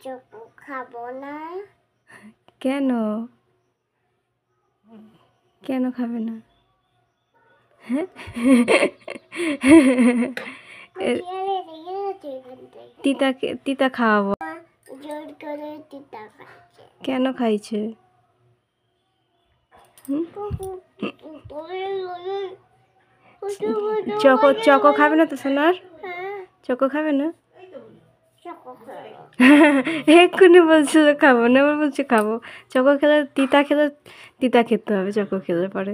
Choco খাবো না। কেন কেন খাবে না? হ্যাঁ তিতা খাওয়াবো। জোর করে তিতা খাচ্ছে। কেন খাইছে? চকো খাবে না তো সোনার? চকো খাবে না? এক্ষুনি বলছিল খাবো না, এবার বলছে খাবো। চকো খেলে তিতা খেতে হবে। চকো খেলে পরে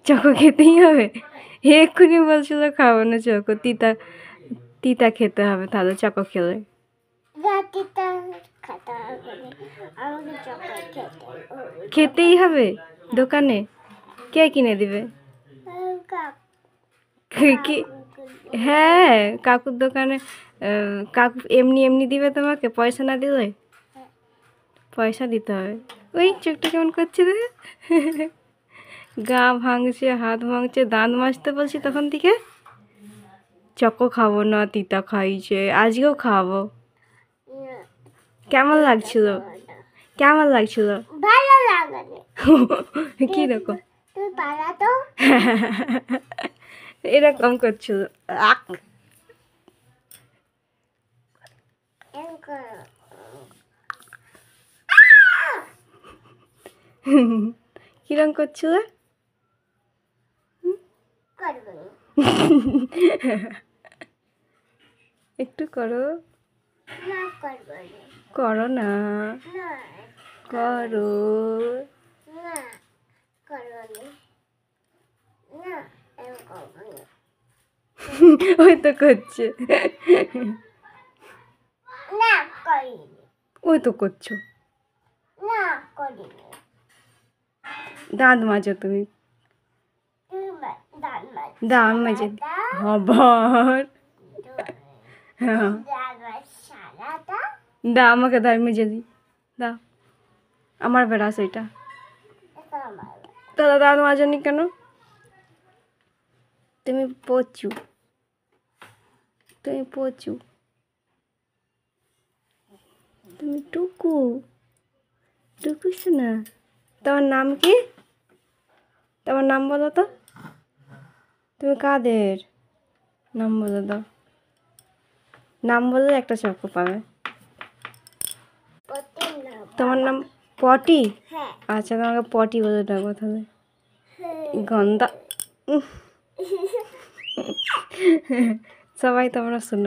চকো খেতেই হবে। এক্ষুনি বলছিল খাবো না চকো, তিতা খেতে হবে তাহলে চকো খেলে। খেতেই হবে। দোকানে কে কিনে দিবে? কি? হ্যাঁ, কাকুর দোকানে। কাকু এমনি এমনি দিবে তোমাকে, পয়সা না দিলে? পয়সা দিতে হবে। ওই চোখটা কেমন করছে রে? গা ভাঙছে, হাত ভাঙছে, দাঁত মাজতে বলছি তখন থেকে। চকো খাবো না, তিতা খাইছে। আজকেও খাওয়াবো। কেমন লাগছিল? কেমন লাগছিল? ভালো লাগে। কিরকম? তুই পালা তো। এরকম করছিল। কিরকম করছিল? একটু করো। করো না, করো। ওই তো করছে। ওই তো করছো। দাঁত মাজো তুমি। দাঁত মাজে হবার। দা আমাকে দাঁত মেজে দি। দা আমার বেড়া সেইটা। দাদা দাঁত মাজনি কেন? তুমি পচু, তুমি পচু, তুমি টুকু টুকুস না। তোমার নাম কি? তোমার নাম বলো তো। তুমি কাদের? নাম বলে দাও। নাম বললে একটা চকো পাবে। তোমার নাম পটি? আচ্ছা, তোমাকে পটি বলে ডাকবো তাহলে। গন্ধা। সবাই তোমরা শুনো।